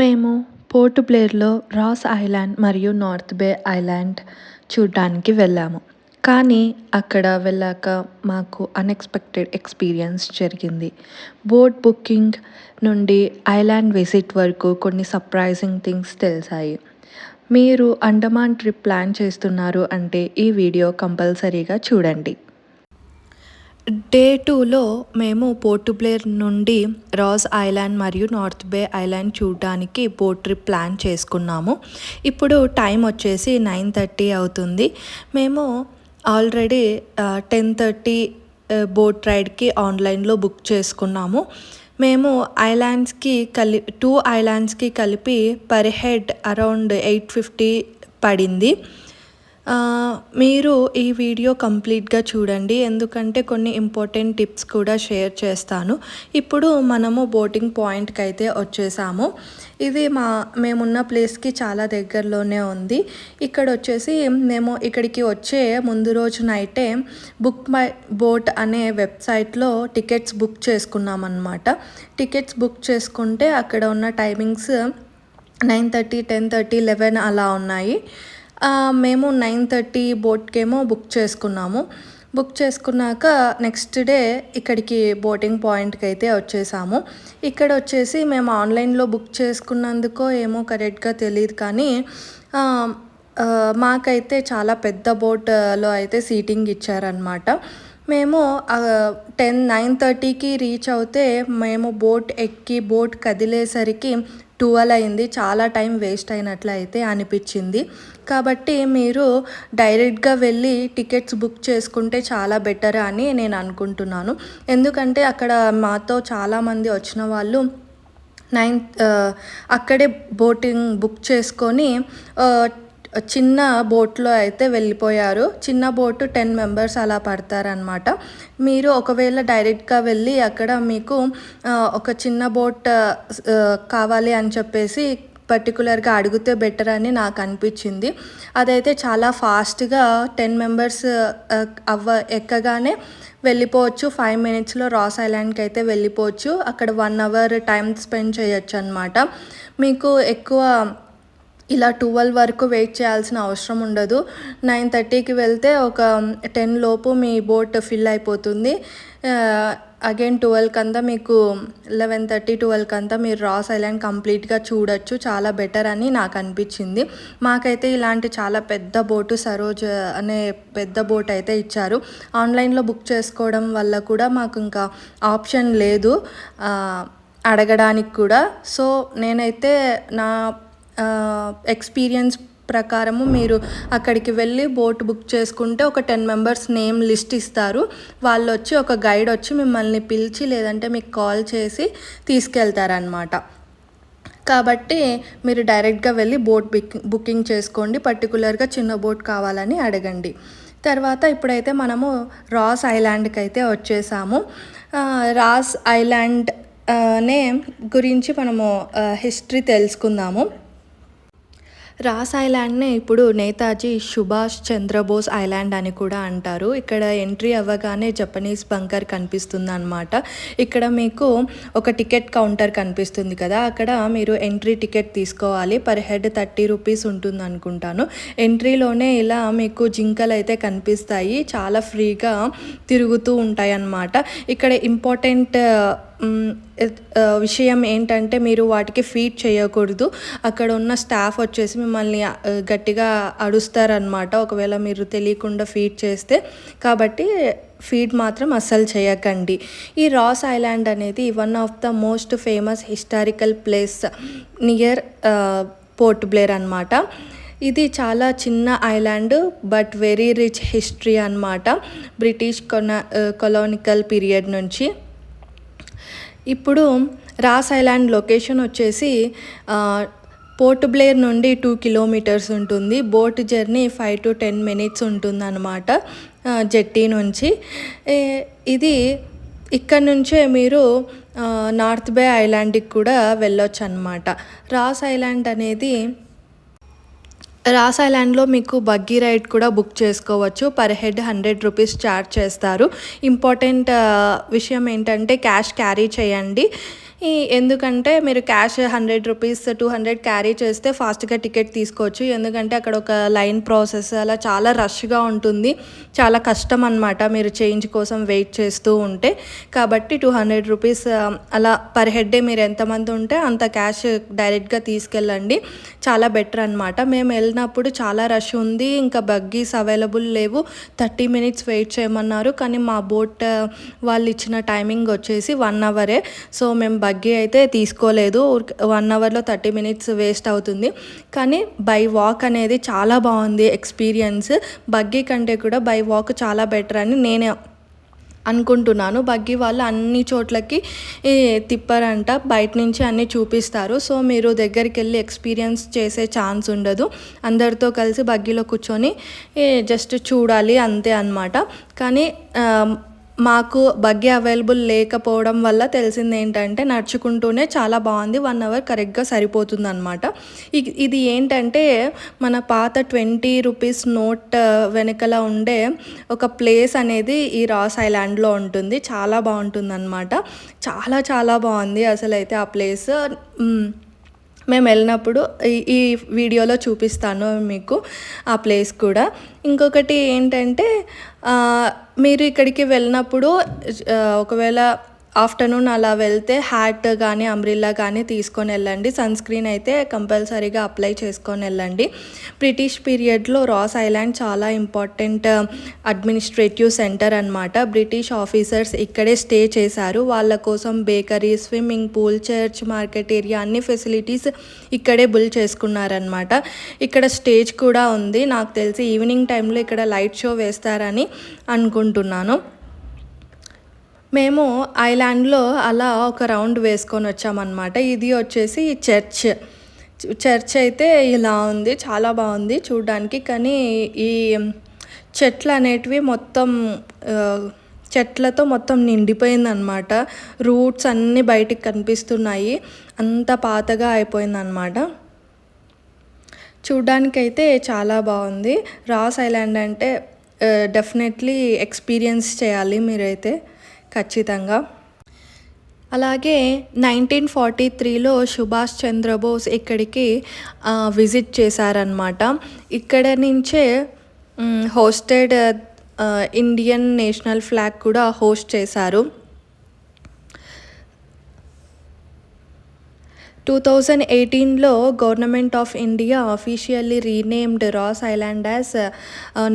మేము port బ్లెయిర్‌లో Ross island మరియు north బే island చూడ్డానికి వెళ్ళాము. కానీ అక్కడ వెళ్ళాక మాకు అన్‌ఎక్స్‌పెక్టెడ్ ఎక్స్‌పీరియన్స్ జరిగింది. బోట్ బుకింగ్ నుండి ఐలాండ్ విజిట్ వరకు కొన్ని సర్ప్రైజింగ్ థింగ్స్ తెలిసాయి. మీరు అండమాన్ ట్రిప్ ప్లాన్ చేస్తున్నారు అంటే ఈ వీడియో కంపల్సరీగా చూడండి. డే 2లో మేము పోర్ట్ బ్లెయిర్ నుండి రాస్ ఐలాండ్ మరియు నార్త్ బే ఐలాండ్ చూడడానికి బోట్ ట్రిప్ ప్లాన్ చేసుకున్నాము. ఇప్పుడు టైం వచ్చేసి 9:30 అవుతుంది. మేము ఆల్రెడీ 10:30 బోట్ రైడ్కి ఆన్లైన్లో బుక్ చేసుకున్నాము. మేము టూ ఐలాండ్స్కి కలిపి పర్ హెడ్ అరౌండ్ 850 పడింది. మీరు ఈ వీడియో కంప్లీట్గా చూడండి, ఎందుకంటే కొన్ని ఇంపార్టెంట్ టిప్స్ కూడా షేర్ చేస్తాను. ఇప్పుడు మనము బోటింగ్ పాయింట్కి అయితే వచ్చేసాము. ఇది మేమున్న ప్లేస్కి చాలా దగ్గరలోనే ఉంది. ఇక్కడ వచ్చేసి మేము ఇక్కడికి వచ్చే ముందు రోజు నైటే బుక్ మై బోట్ అనే వెబ్సైట్లో టికెట్స్ బుక్ చేసుకున్నామన్నమాట. టికెట్స్ బుక్ చేసుకుంటే అక్కడ ఉన్న టైమింగ్స్ 9:30, 10:30, 11 అలా ఉన్నాయి. మేము 9:30 బోట్కేమో బుక్ చేసుకున్నాము. బుక్ చేసుకున్నాక నెక్స్ట్ డే ఇక్కడికి బోటింగ్ పాయింట్కి అయితే వచ్చేసాము. ఇక్కడ వచ్చేసి మేము ఆన్లైన్లో బుక్ చేసుకున్నందుకో ఏమో కరెక్ట్గా తెలియదు, కానీ మాకైతే చాలా పెద్ద బోట్లో అయితే సీటింగ్ ఇచ్చారనమాట. మేము 9:30కి రీచ్ అవుతే మేము బోట్ ఎక్కి బోట్ కదిలేసరికి 12 అయింది. చాలా టైం వేస్ట్ అయినట్లు అయితే అనిపించింది. కాబట్టి మీరు డైరెక్ట్గా వెళ్ళి టికెట్స్ బుక్ చేసుకుంటే చాలా బెటర్ అని నేను అనుకుంటున్నాను. ఎందుకంటే అక్కడ మాతో చాలామంది వచ్చిన వాళ్ళు అక్కడే బోటింగ్ బుక్ చేసుకొని చిన్న బోట్లో అయితే వెళ్ళిపోయారు. చిన్న బోటు 10 మెంబర్స్ అలా పడతారనమాట. మీరు ఒకవేళ డైరెక్ట్గా వెళ్ళి అక్కడ మీకు ఒక చిన్న బోట్ కావాలి అని చెప్పేసి పర్టికులర్గా అడిగితే బెటర్ అని నాకు అనిపించింది. అదైతే చాలా ఫాస్ట్గా 10 మెంబర్స్ ఎక్కగానే వెళ్ళిపోవచ్చు. 5 మినిట్స్లో రాస్ ఐలాండ్కి అయితే వెళ్ళిపోవచ్చు. అక్కడ 1 అవర్ టైం స్పెండ్ చేయొచ్చు అనమాట. మీకు ఎక్కువ ఇలా 12 వరకు వెయిట్ చేయాల్సిన అవసరం ఉండదు. 9:30కి వెళ్తే ఒక 10 లోపు మీ బోట్ ఫిల్ అయిపోతుంది. అగైన్ 12 మీకు 11:30, 12 మీరు రాస్ ఐలాండ్ కంప్లీట్గా చూడొచ్చు. చాలా బెటర్ అని నాకు అనిపించింది. మాకైతే ఇలాంటి చాలా పెద్ద బోటు సరోజ్ అనే పెద్ద బోట్ అయితే ఇచ్చారు. ఆన్లైన్లో బుక్ చేసుకోవడం వల్ల కూడా మాకు ఇంకా ఆప్షన్ లేదు అడగడానికి కూడా. సో నేనైతే నా ఎక్స్పీరియన్స్ ప్రకారము మీరు అక్కడికి వెళ్ళి బోట్ బుక్ చేసుకుంటే ఒక 10 మెంబర్స్ నేమ్ లిస్ట్ ఇస్తారు. వాళ్ళు వచ్చి ఒక గైడ్ వచ్చి మిమ్మల్ని పిలిచి లేదంటే మీకు కాల్ చేసి తీసుకెళ్తారనమాట. కాబట్టి మీరు డైరెక్ట్గా వెళ్ళి బోట్ బుకింగ్ చేసుకోండి. పర్టికులర్గా చిన్న బోట్ కావాలని అడగండి. తర్వాత ఇప్పుడైతే మనము రాస్ ఐలాండ్కి అయితే వచ్చేసాము. రాస్ ఐలాండ్ గురించి మనము హిస్టరీ తెలుసుకుందాము. రాస్ ఐలాండ్నే ఇప్పుడు నేతాజీ సుభాష్ చంద్రబోస్ ఐలాండ్ అని కూడా అంటారు. ఇక్కడ ఎంట్రీ అవ్వగానే జపనీస్ బంకర్ కనిపిస్తుంది అనమాట. ఇక్కడ మీకు ఒక టికెట్ కౌంటర్ కనిపిస్తుంది కదా, అక్కడ మీరు ఎంట్రీ టికెట్ తీసుకోవాలి. పర్ హెడ్ 30 రూపీస్ ఉంటుంది అనుకుంటాను. ఎంట్రీలోనే ఇలా మీకు జింకలు అయితే కనిపిస్తాయి, చాలా ఫ్రీగా తిరుగుతూ ఉంటాయి అన్నమాట. ఇక్కడ ఇంపార్టెంట్ విషయం ఏంటంటే మీరు వాటికి ఫీడ్ చేయకూడదు. అక్కడ ఉన్న స్టాఫ్ వచ్చేసి మిమ్మల్ని గట్టిగా అడుస్తారనమాట ఒకవేళ మీరు తెలియకుండా ఫీడ్ చేస్తే. కాబట్టి ఫీడ్ మాత్రం అస్సలు చేయకండి. ఈ రాస్ ఐలాండ్ అనేది one of the most famous historical place near port Blair అనమాట. ఇది చాలా చిన్న island but very rich history అనమాట, బ్రిటిష్ కొలానికల్ పీరియడ్ నుంచి. ఇప్పుడు రాస్ ఐలాండ్ లొకేషన్ వచ్చేసి పోర్ట్ బ్లెయిర్ నుండి 2 కిలోమీటర్స్ ఉంటుంది. బోట్ జర్నీ 5 to 10 మినిట్స్ ఉంటుంది అన్నమాట జెట్టి నుంచి. ఇది ఇక్కడ నుంచే మీరు నార్త్ బే ఐలాండ్కి కూడా వెళ్ళొచ్చు అన్నమాట. రాస్ ఐలాండ్లో మీకు బగ్గీ రైడ్ కూడా బుక్ చేసుకోవచ్చు. పర్ హెడ్ 100 రూపీస్ ఛార్జ్ చేస్తారు. ఇంపార్టెంట్ విషయం ఏంటంటే క్యాష్ క్యారీ చేయండి. ఎందుకంటే మీరు క్యాష్ 100 రూపీస్ 200 క్యారీ చేస్తే ఫాస్ట్గా టికెట్ తీసుకోవచ్చు. ఎందుకంటే అక్కడ ఒక లైన్ ప్రాసెస్ అలా చాలా రష్గా ఉంటుంది, చాలా కష్టం అనమాట మీరు చేంజ్ కోసం వెయిట్ చేస్తూ ఉంటే. కాబట్టి 200 రూపీస్ అలా పర్ హెడ్ మీరు ఎంతమంది ఉంటే అంత క్యాష్ డైరెక్ట్గా తీసుకెళ్ళండి, చాలా బెటర్ అనమాట. మేము వెళ్ళినప్పుడు చాలా రష్ ఉంది, ఇంకా బగ్గీస్ అవైలబుల్ లేవు, 30 మినిట్స్ వెయిట్ చేయమన్నారు. కానీ మా బోట్ వాళ్ళు ఇచ్చిన టైమింగ్ వచ్చేసి 1 అవరే. సో మేము బగ్గీ అయితే తీసుకోలేదు, 1 అవర్లో 30 మినిట్స్ వేస్ట్ అవుతుంది. కానీ బై వాక్ అనేది చాలా బాగుంది ఎక్స్పీరియన్స్, బగ్గీ కంటే కూడా బై వాక్ చాలా బెటర్ అని నేను అనుకుంటున్నాను. బగ్గీ వాళ్ళు అన్ని చోట్లకి తిప్పారంట, బయట నుంచి అన్నీ చూపిస్తారు. సో మీరు దగ్గరికి వెళ్ళి ఎక్స్పీరియన్స్ చేసే ఛాన్స్ ఉండదు, అందరితో కలిసి బగ్గీలో కూర్చొని జస్ట్ చూడాలి అంతే అన్నమాట. కానీ మాకు బగ్గీ అవైలబుల్ లేకపోవడం వల్ల తెలిసింది ఏంటంటే నడుచుకుంటూనే చాలా బాగుంది, 1 అవర్ కరెక్ట్గా సరిపోతుంది అనమాట. ఇది ఏంటంటే మన పాత 20 రూపీస్ నోట్ వెనకల ఉండే ఒక ప్లేస్ అనేది ఈ రాస్ ఐలాండ్లో ఉంటుంది, చాలా బాగుంటుంది అనమాట. చాలా చాలా బాగుంది అసలు అయితే ఆ ప్లేస్. మేము వెళ్ళినప్పుడు ఈ వీడియోలో చూపిస్తాను మీకు ఆ ప్లేస్ కూడా. ఇంకొకటి ఏంటంటే మీరు ఇక్కడికి వెళ్ళినప్పుడు ఒకవేళ ఆఫ్టర్నూన్ అలా వెళ్తే హ్యాట్ కానీ అంబ్రిల్లా కానీ తీసుకొని వెళ్ళండి, సన్ స్క్రీన్ అయితే కంపల్సరీగా అప్లై చేసుకొని వెళ్ళండి. బ్రిటిష్ పీరియడ్లో రాస్ ఐలాండ్ చాలా ఇంపార్టెంట్ అడ్మినిస్ట్రేటివ్ సెంటర్ అనమాట. బ్రిటిష్ ఆఫీసర్స్ ఇక్కడే స్టే చేశారు, వాళ్ళ కోసం bakery, swimming pool, church, market area అన్ని ఫెసిలిటీస్ ఇక్కడే బిల్డ్ చేసుకున్నారనమాట. ఇక్కడ స్టేజ్ కూడా ఉంది, నాకు తెలిసి ఈవినింగ్ టైంలో ఇక్కడ లైట్ షో వేస్తారని అనుకుంటున్నాను. మేము ఐలాండ్లో అలా ఒక రౌండ్ వేసుకొని వచ్చామన్నమాట. ఇది వచ్చేసి చర్చ్ అయితే ఇలా ఉంది, చాలా బాగుంది చూడడానికి. కానీ ఈ చెట్లు అనేటివి మొత్తం చెట్లతో మొత్తం నిండిపోయిందనమాట, రూట్స్ అన్నీ బయటికి కనిపిస్తున్నాయి, అంత పాతగా అయిపోయిందనమాట. చూడ్డానికైతే చాలా బాగుంది. రాస్ ఐలాండ్ అంటే డెఫినెట్లీ ఎక్స్పీరియన్స్ చేయాలి మీరైతే ఖచ్చితంగా. అలాగే 1943లో సుభాష్ చంద్రబోస్ ఇక్కడికి విజిట్ చేశారనమాట. ఇక్కడ నుంచే హోస్టెడ్ ఇండియన్ నేషనల్ ఫ్లాగ్ కూడా హోస్ట్ చేశారు. 2018లో government of India officially renamed Ross island as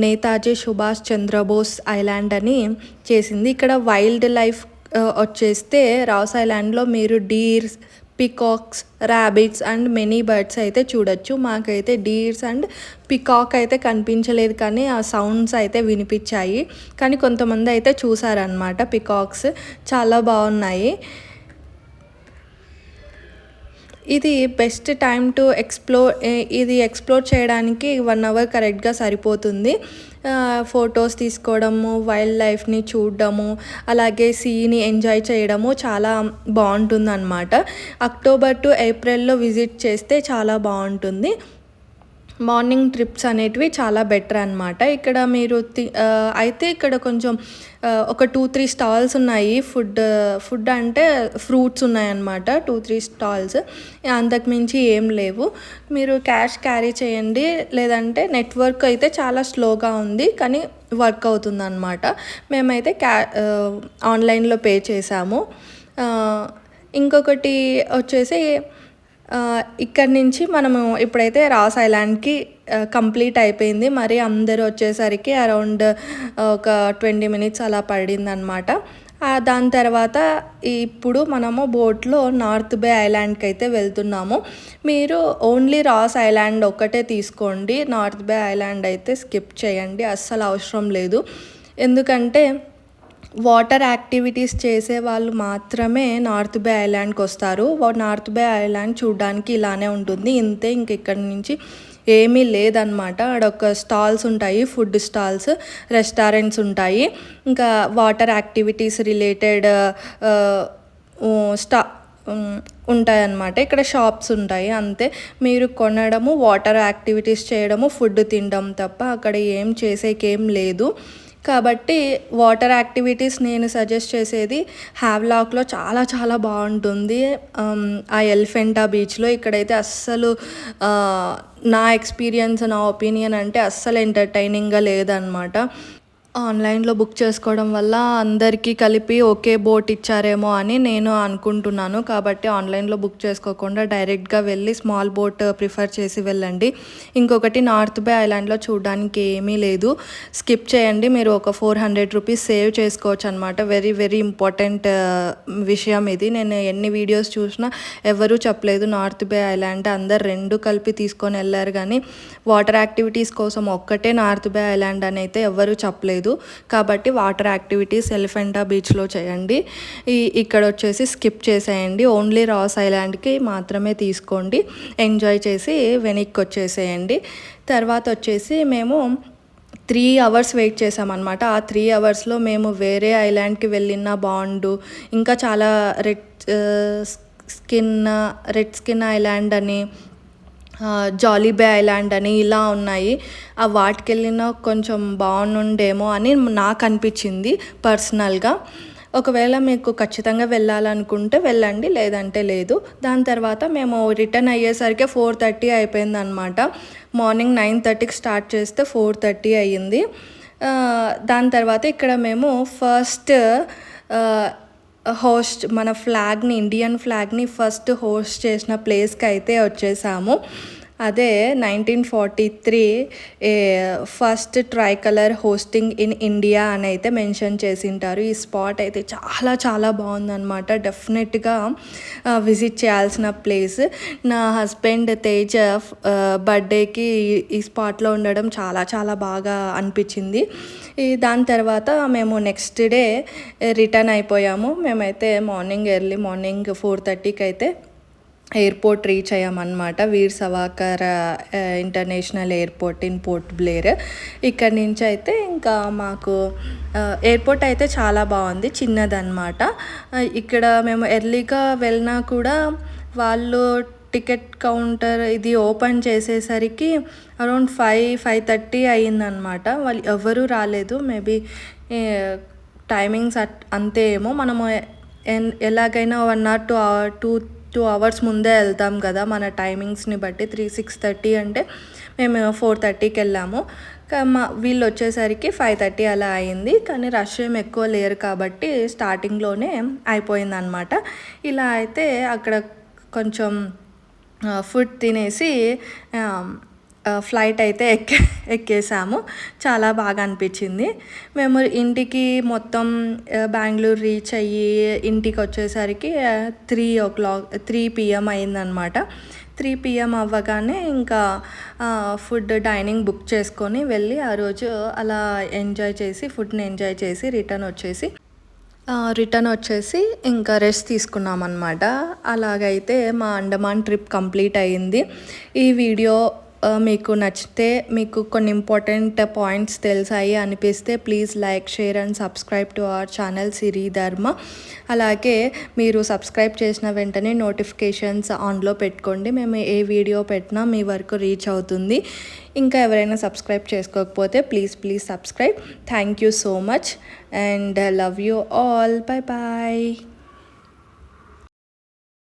Netaji Subhash Chandrabose island అని చేసింది. ఇక్కడ వైల్డ్ లైఫ్ వచ్చేస్తే రాస్ ఐలాండ్లో మీరు deers, peacocks, rabbits and many birds అయితే చూడొచ్చు. మాకైతే డీర్స్ అండ్ పికాక్ అయితే కనిపించలేదు, కానీ ఆ సౌండ్స్ అయితే వినిపించాయి. కానీ కొంతమంది అయితే చూసారనమాట పికాక్స్, చాలా బాగున్నాయి. ఇది బెస్ట్ టైం టు ఎక్స్ప్లోర్ చేయడానికి 1 అవర్ కరెక్ట్గా సరిపోతుంది. ఫొటోస్ తీసుకోవడము, వైల్డ్ లైఫ్ని చూడడము, అలాగే సీని ఎంజాయ్ చేయడము చాలా బాగుంటుందన్నమాట. అక్టోబర్ టు ఏప్రిల్లో విజిట్ చేస్తే చాలా బాగుంటుంది. మార్నింగ్ ట్రిప్స్ అనేటివి చాలా బెటర్ అనమాట. ఇక్కడ మీరు అయితే ఇక్కడ కొంచెం ఒక 2-3 స్టాల్స్ ఉన్నాయి, ఫుడ్ అంటే ఫ్రూట్స్ ఉన్నాయన్నమాట, 2-3 స్టాల్స్, అంతకుమించి ఏం లేవు. మీరు క్యాష్ క్యారీ చేయండి, లేదంటే నెట్వర్క్ అయితే చాలా స్లోగా ఉంది కానీ వర్క్ అవుతుంది అనమాట. మేమైతే ఆన్లైన్లో పే చేసాము. ఇంకొకటి వచ్చేసి ఇక్కడ నుంచి మనము ఇప్పుడైతే రాస్ ఐలాండ్కి కంప్లీట్ అయిపోయింది. మరి అందరూ వచ్చేసరికి అరౌండ్ ఒక 20 మినిట్స్ అలా పడిందనమాట. దాని తర్వాత ఇప్పుడు మనము బోట్లో నార్త్ బే ఐలాండ్కి అయితే వెళ్తున్నాము. మీరు ఓన్లీ రాస్ ఐలాండ్ ఒక్కటే తీసుకోండి, నార్త్ బే ఐలాండ్ అయితే స్కిప్ చేయండి, అస్సలు అవసరం లేదు. ఎందుకంటే వాటర్ యాక్టివిటీస్ చేసే వాళ్ళు మాత్రమే నార్త్ బే ఐలాండ్కి వస్తారు. నార్త్ బే ఐలాండ్ చూడడానికి ఇలానే ఉంటుంది, ఇంతే, ఇక్కడి నుంచి ఏమీ లేదనమాట. అక్కడ స్టాల్స్ ఉంటాయి, ఫుడ్ స్టాల్స్, రెస్టారెంట్స్ ఉంటాయి, ఇంకా వాటర్ యాక్టివిటీస్ రిలేటెడ్ ఉంటాయన్నమాట. ఇక్కడ షాప్స్ ఉంటాయి అంతే. మీరు కొనడము, వాటర్ యాక్టివిటీస్ చేయడము, ఫుడ్ తినడం తప్ప అక్కడ ఏం చేసేకేం లేదు. కాబట్టి వాటర్ యాక్టివిటీస్ నేను సజెస్ట్ చేసేది హ్యావ్లాక్లో చాలా చాలా బాగుంటుంది. ఆ ఎలిఫెంటా బీచ్లో ఇక్కడైతే అస్సలు నా ఎక్స్పీరియన్స్, నా ఒపీనియన్ అంటే అస్సలు ఎంటర్టైనింగ్గా లేదనమాట. ఆన్లైన్లో బుక్ చేసుకోవడం వల్ల అందరికీ కలిపి ఒకే బోట్ ఇచ్చారేమో అని నేను అనుకుంటున్నాను. కాబట్టి ఆన్లైన్లో బుక్ చేసుకోకుండా డైరెక్ట్గా వెళ్ళి స్మాల్ బోట్ ప్రిఫర్ చేసి వెళ్ళండి. ఇంకొకటి, నార్త్ బే ఐలాండ్లో చూడడానికి ఏమీ లేదు, స్కిప్ చేయండి. మీరు ఒక 400 రూపీస్ సేవ్ చేసుకోవచ్చు అనమాట. వెరీ వెరీ ఇంపార్టెంట్ విషయం ఇది. నేను ఎన్ని వీడియోస్ చూసినా ఎవరూ చెప్పలేదు నార్త్ బే ఐలాండ్, అందరు రెండు కలిపి తీసుకొని వెళ్ళారు. కానీ వాటర్ యాక్టివిటీస్ కోసం ఒక్కటే నార్త్ బే ఐలాండ్ అని అయితే ఎవరూ చెప్పలేదు. కాబట్టి వాటర్ యాక్టివిటీస్ ఎలిఫెంటా బీచ్లో చేయండి. ఇక్కడ వచ్చేసి స్కిప్ చేసేయండి. ఓన్లీ రాస్ ఐలాండ్కి మాత్రమే తీసుకోండి. ఎంజాయ్ చేసి వెనక్కి వచ్చేసేయండి. తర్వాత వచ్చేసి మేము 3 అవర్స్ వెయిట్ చేసామన్నమాట. ఆ 3 అవర్స్లో మేము వేరే ఐలాండ్కి వెళ్ళిన బాండు, ఇంకా చాలా రెడ్ స్కిన్ ఐలాండ్ అని, జాలీ బే ఐలాండ్ అని ఇలా ఉన్నాయి. ఆ వాటికి వెళ్ళినా కొంచెం బాగుండేమో అని నాకు అనిపించింది పర్సనల్గా. ఒకవేళ మీకు ఖచ్చితంగా వెళ్ళాలనుకుంటే వెళ్ళండి, లేదంటే లేదు. దాని తర్వాత మేము రిటర్న్ అయ్యేసరికి 4:30 అయిపోయిందనమాట. మార్నింగ్ 9:30కి స్టార్ట్ చేస్తే 4:30 అయ్యింది. దాని తర్వాత ఇక్కడ మేము ఫస్ట్ మన ఫ్లాగ్ని, ఇండియన్ ఫ్లాగ్ని ఫస్ట్ హోస్ట్ చేసిన ప్లేస్కి అయితే వచ్చేసాము. అదే 1943 first try colour hosting in India అని అయితే మెన్షన్ చేసింటారు. ఈ స్పాట్ అయితే చాలా చాలా బాగుందన్నమాట. డెఫినెట్గా విజిట్ చేయాల్సిన ప్లేస్. నా హస్బెండ్ తేజ్ బర్త్డేకి ఈ స్పాట్లో ఉండడం చాలా చాలా బాగా అనిపించింది. దాని తర్వాత మేము నెక్స్ట్ డే రిటర్న్ అయిపోయాము. మేమైతే ఎర్లీ మార్నింగ్ 4:30కి అయితే ఎయిర్పోర్ట్ రీచ్ అయ్యామన్నమాట. Veer Savarkar international airport in Port Blair. ఇక్కడి నుంచి అయితే ఇంకా మాకు ఎయిర్పోర్ట్ అయితే చాలా బాగుంది, చిన్నదన్నమాట. ఇక్కడ మేము ఎర్లీగా వెళ్ళినా కూడా వాళ్ళు టికెట్ కౌంటర్ ఇది ఓపెన్ చేసేసరికి అరౌండ్ 5:30 అయ్యిందనమాట. వాళ్ళు ఎవరూ రాలేదు. మేబీ టైమింగ్స్ అంతే ఏమో. మనము ఎలాగైనా 1 or 2 అవర్స్ ముందే వెళ్తాం కదా మన టైమింగ్స్ని బట్టి. 6:30 అంటే మేము 4:30కి వెళ్ళాము. వీళ్ళు వచ్చేసరికి 5:30 అలా అయింది. కానీ రష్ ఏం ఎక్కువ లేరు కాబట్టి స్టార్టింగ్లోనే అయిపోయిందనమాట. ఇలా అయితే అక్కడ కొంచెం ఫుడ్ తినేసి ఫ్లైట్ అయితే ఎక్కేసాము. చాలా బాగా అనిపించింది. మేము ఇంటికి మొత్తం బెంగళూరు రీచ్ అయ్యి ఇంటికి వచ్చేసరికి 3 PM అయిందనమాట. 3 PM అవ్వగానే ఇంకా డైనింగ్ బుక్ చేసుకొని వెళ్ళి ఆ రోజు అలా ఫుడ్ని ఎంజాయ్ చేసి రిటర్న్ వచ్చేసి ఇంకా రెస్ట్ తీసుకున్నామన్నమాట. అలాగైతే మా అండమాన్ ట్రిప్ కంప్లీట్ అయ్యింది. ఈ వీడియో మీకు నచ్చితే, మీకు కొన్ని ఇంపార్టెంట్ పాయింట్స్ తెలిసాయి అనిపిస్తే please like, share and subscribe to our channel Siri Dharma. అలాగే మీరు సబ్స్క్రైబ్ చేసిన వెంటనే నోటిఫికేషన్స్ ఆన్లో పెట్టుకోండి. మేము ఏ వీడియో పెట్టినా మీ వరకు రీచ్ అవుతుంది. ఇంకా ఎవరైనా సబ్స్క్రైబ్ చేసుకోకపోతే please subscribe. Thank you so much and love you all. Bye bye.